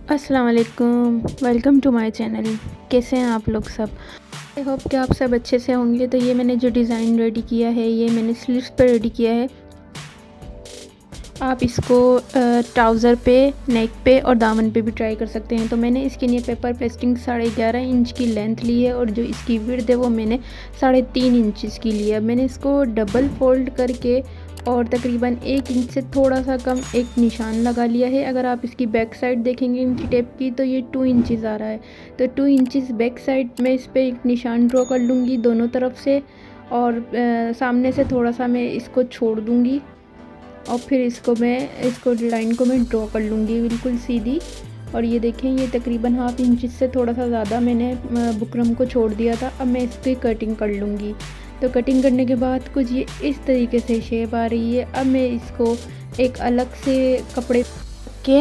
अस्सलाम वालेकुम, welcome to my channel. कैसे हैं आप लोग सब? आई होप कि आप सब अच्छे से होंगे। तो ये मैंने जो डिज़ाइन रेडी किया है, ये मैंने स्लीव्स पे रेडी किया है। आप इसको ट्राउज़र पे, नेक पे और दामन पे भी ट्राई कर सकते हैं। तो मैंने इसके लिए पेपर पेस्टिंग 11.5 इंच की लेंथ ली है और जो इसकी विड्थ है वो मैंने 3.5 इंचज़ की ली है। मैंने इसको डबल फोल्ड करके और तकरीबन 1 इंच से थोड़ा सा कम एक निशान लगा लिया है। अगर आप इसकी बैक साइड देखेंगे इनकी टेप की, तो ये 2 इंचज़ आ रहा है। तो 2 इंचज़ बैक साइड में इस पर एक निशान ड्रॉ कर लूँगी दोनों तरफ से, और सामने से थोड़ा सा मैं इसको छोड़ दूँगी और फिर इसको लाइन को मैं ड्रॉ कर लूँगी बिल्कुल सीधी। और ये देखें, ये तकरीबन 1/2 इंच से थोड़ा सा ज़्यादा मैंने बुकरम को छोड़ दिया था। अब मैं इसकी कटिंग कर लूँगी। तो कटिंग करने के बाद कुछ ये इस तरीके से शेप आ रही है। अब मैं इसको एक अलग से कपड़े के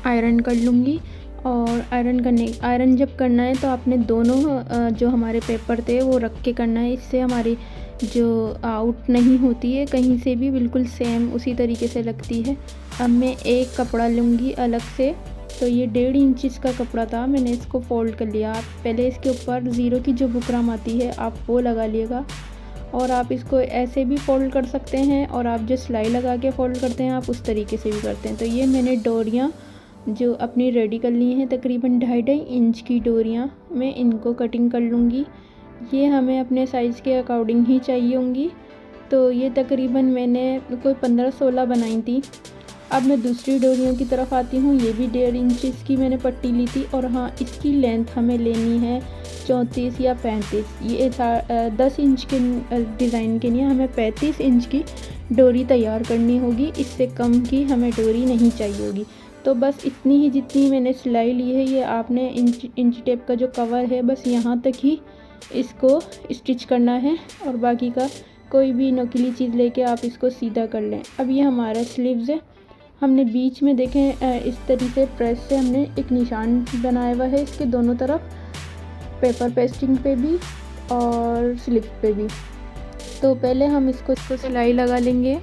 आयरन कर लूँगी। और आयरन जब करना है तो आपने दोनों जो हमारे पेपर थे वो रख के करना है। इससे हमारी जो आउट नहीं होती है कहीं से भी, बिल्कुल सेम उसी तरीके से लगती है। अब मैं एक कपड़ा लूँगी अलग से। तो ये 1.5 इंच का कपड़ा था, मैंने इसको फ़ोल्ड कर लिया। आप पहले इसके ऊपर ज़ीरो की जो बुकरम आती है आप वो लगा लिएगा, और आप इसको ऐसे भी फ़ोल्ड कर सकते हैं, और आप जो सिलाई लगा के फ़ोल्ड करते हैं आप उस तरीके से भी करते हैं। तो ये मैंने डोरियाँ जो अपनी रेडी कर ली हैं, तकरीबन 2.5 इंच की डोरियाँ, मैं इनको कटिंग कर लूँगी। ये हमें अपने साइज़ के अकॉर्डिंग ही चाहिए होंगी। तो ये तकरीबन मैंने कोई 15-16 बनाई थी। अब मैं दूसरी डोरियों की तरफ आती हूँ। ये भी 1.5 इंच की मैंने पट्टी ली थी, और हाँ, इसकी लेंथ हमें लेनी है 34 या 35। ये 10 इंच के डिज़ाइन के लिए हमें 35 इंच की डोरी तैयार करनी होगी। इससे कम की हमें डोरी नहीं चाहिए होगी। तो बस इतनी ही जितनी मैंने सिलाई ली है, ये आपने इंच टेप का जो कवर है बस यहाँ तक ही इसको स्टिच करना है, और बाकी का कोई भी नुकीली चीज़ लेके आप इसको सीधा कर लें। अब ये हमारा स्लीव्स है। हमने बीच में देखें इस तरीके से प्रेस से हमने एक निशान बनाया हुआ है इसके दोनों तरफ, पेपर पेस्टिंग पे भी और स्लिप पे भी। तो पहले हम इसको सिलाई लगा लेंगे।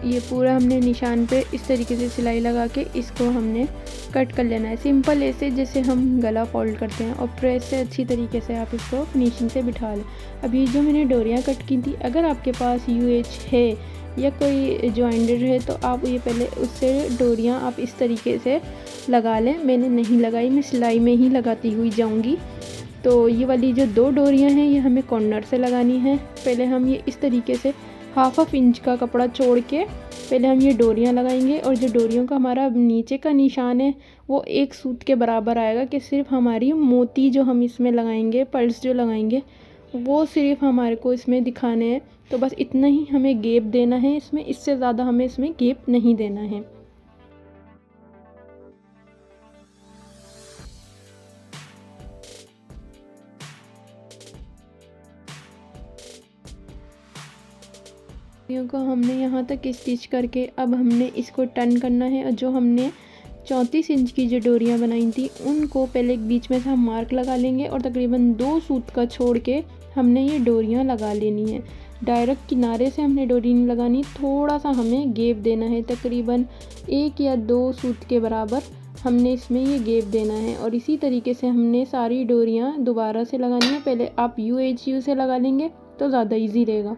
ये पूरा हमने निशान पे इस तरीके से सिलाई लगा के इसको हमने कट कर लेना है, सिंपल ऐसे जैसे हम गला फोल्ड करते हैं, और प्रेस से अच्छी तरीके से आप इसको फिनिशिंग से बिठा लें। अब ये जो मैंने डोरियाँ कट की थी, अगर आपके पास UH है या कोई जॉइंटर है तो आप ये पहले उससे डोरियाँ आप इस तरीके से लगा लें। मैंने नहीं लगाई, मैं सिलाई में ही लगाती हुई जाऊँगी। तो ये वाली जो 2 डोरियाँ हैं ये हमें कॉर्नर से लगानी है। पहले हम ये इस तरीके से 1/2 इंच का कपड़ा छोड़ के पहले हम ये डोरियाँ लगाएंगे, और जो डोरियों का हमारा नीचे का निशान है वो एक सूत के बराबर आएगा, कि सिर्फ हमारी मोती जो हम इसमें लगाएंगे, पर्ल्स जो लगाएंगे, वो सिर्फ हमारे को इसमें दिखाने हैं। तो बस इतना ही हमें गैप देना है इसमें, इससे ज़्यादा हमें इसमें गैप नहीं देना है। को हमने यहाँ तक स्टिच करके अब हमने इसको टर्न करना है, और जो हमने 34 इंच की जो डोरियाँ बनाई थी उनको पहले एक बीच में से हम मार्क लगा लेंगे, और तकरीबन 2 सूत का छोड़ के हमने ये डोरियाँ लगा लेनी है। डायरेक्ट किनारे से हमने डोरी नहीं लगानी, थोड़ा सा हमें गैप देना है, तकरीबन 1 या 2 सूत के बराबर हमने इसमें ये गैप देना है। और इसी तरीके से हमने सारी डोरियाँ दोबारा से लगानी है। पहले आप UHU से लगा लेंगे तो ज़्यादा ईजी रहेगा।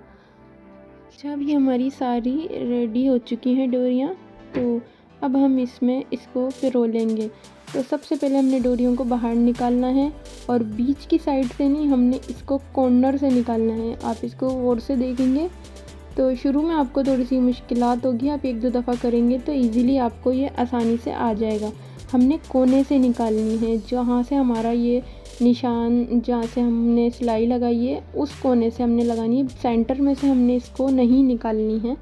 अच्छा, अभी हमारी सारी रेडी हो चुकी हैं डोरियाँ। तो अब हम इसमें इसको पिरो लेंगे। तो सबसे पहले हमने डोरियों को बाहर निकालना है, और बीच की साइड से नहीं, हमने इसको कॉर्नर से निकालना है। आप इसको गौर से देखेंगे तो शुरू में आपको थोड़ी सी मुश्किलात होगी, आप 1-2 दफ़ा करेंगे तो इजीली आपको ये आसानी से आ जाएगा। हमने कोने से निकालनी है, जहाँ से हमारा ये निशान, जहाँ से हमने सिलाई लगाई है उस कोने से हमने लगानी है। सेंटर में से हमने इसको नहीं निकालनी है,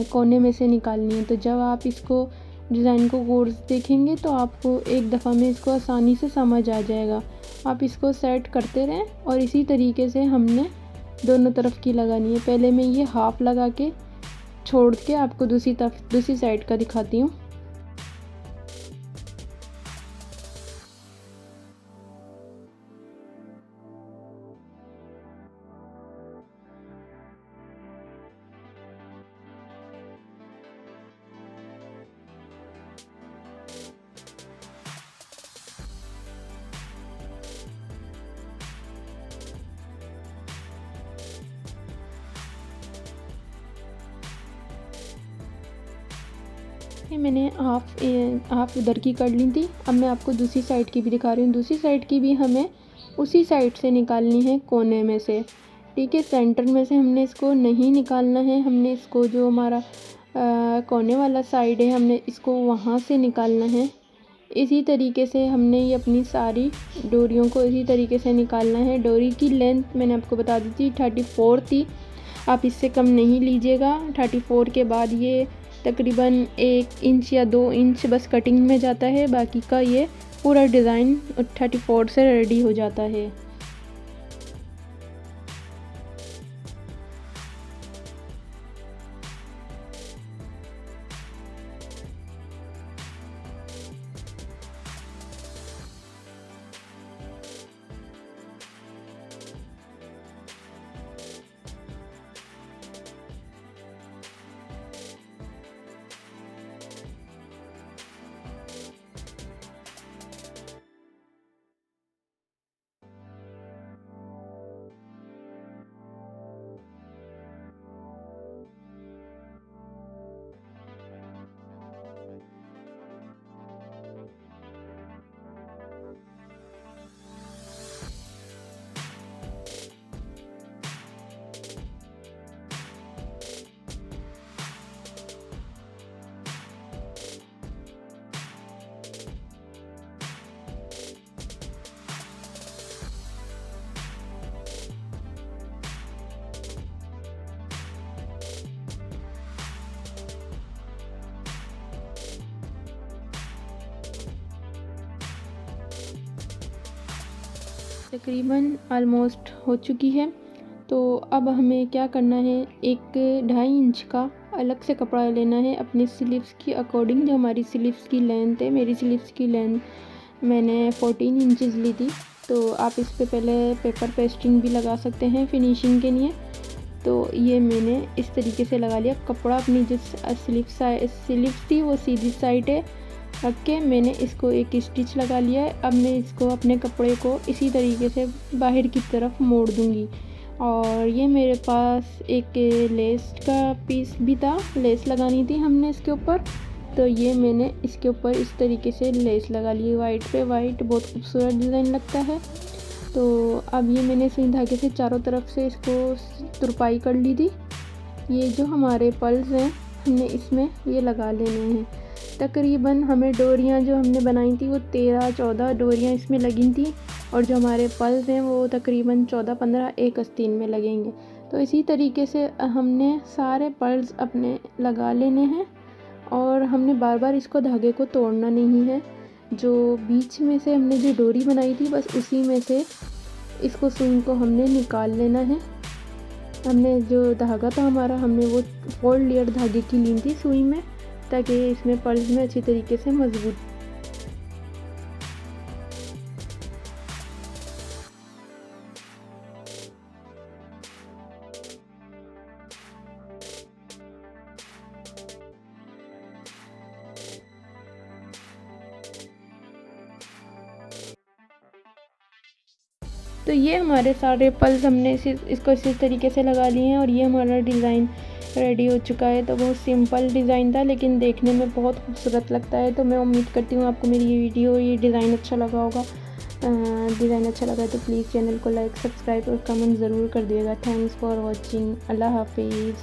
कोने में से निकालनी है। तो जब आप इसको डिज़ाइन को गौर से देखेंगे तो आपको एक दफ़ा में इसको आसानी से समझ आ जाएगा। आप इसको सेट करते रहें, और इसी तरीके से हमने दोनों तरफ की लगानी है। पहले मैं ये हाफ लगा के छोड़ के आपको दूसरी साइड का दिखाती हूँ। ये मैंने हाफ उधर की कर ली थी। अब मैं आपको दूसरी साइड की भी दिखा रही हूँ। दूसरी साइड की भी हमें उसी साइड से निकालनी है, कोने में से। ठीक है, सेंटर में से हमने इसको नहीं निकालना है। हमने इसको जो हमारा कोने वाला साइड है, हमने इसको वहाँ से निकालना है। इसी तरीके से हमने ये अपनी सारी डोरियों को इसी तरीके से निकालना है। डोरी की लेंथ मैंने आपको बता दी थी 34 थी, आप इससे कम नहीं लीजिएगा। 34 के बाद ये तकरीबन 1 इंच या 2 इंच बस कटिंग में जाता है, बाकी का ये पूरा डिज़ाइन 34 से रेडी हो जाता है। तकरीबन ऑलमोस्ट हो चुकी है। तो अब हमें क्या करना है, एक 2.5 इंच का अलग से कपड़ा लेना है अपनी स्लीव्स की अकॉर्डिंग। जो हमारी स्लीव्स की लेंथ है, मेरी स्लीव्स की लेंथ मैंने 14 इंचेस ली थी। तो आप इस पे पहले पेपर पेस्टिंग भी लगा सकते हैं फिनिशिंग के लिए। तो ये मैंने इस तरीके से लगा लिया। कपड़ा अपनी जिस स्लीव्स थी वो सीधी साइड है रख के मैंने इसको एक स्टिच लगा लिया है। अब मैं इसको अपने कपड़े को इसी तरीके से बाहर की तरफ मोड़ दूंगी। और ये मेरे पास एक लेस का पीस भी था, लेस लगानी थी हमने इसके ऊपर। तो ये मैंने इसके ऊपर इस तरीके से लेस लगा ली, वाइट पे वाइट, बहुत खूबसूरत डिज़ाइन लगता है। तो अब ये मैंने सुई धागे से चारों तरफ से इसको तुरपाई कर ली थी। ये जो हमारे पल्स हैं हमने इसमें ये लगा लेने हैं। तकरीबन हमें डोरियाँ जो हमने बनाई थी वो 13-14 डोरियाँ इसमें लगी थी, और जो हमारे पल्स हैं वो तकरीबन 14-15 एक आस्तीन में लगेंगे। तो इसी तरीके से हमने सारे पल्स अपने लगा लेने हैं, और हमने बार बार इसको धागे को तोड़ना नहीं है। जो बीच में से हमने जो डोरी बनाई थी बस उसी में से इसको सुई को हमने निकाल लेना है। हमने जो धागा था हमारा, हमने वो 4 लेयर धागे की ली थी सुई में, ताकि इसमें पल्स में अच्छी तरीके से मजबूत। तो ये हमारे सारे पल्स हमने इसको इसी तरीके से लगा लिए हैं, और ये हमारा डिज़ाइन रेडी हो चुका है। तो बहुत सिंपल डिज़ाइन था, लेकिन देखने में बहुत खूबसूरत लगता है। तो मैं उम्मीद करती हूँ आपको मेरी ये वीडियो, ये डिज़ाइन अच्छा लगा होगा। डिज़ाइन अच्छा लगा है तो प्लीज़ चैनल को लाइक, सब्सक्राइब और कमेंट ज़रूर कर दिएगा। Thanks for watching. अल्लाह हाफिज़।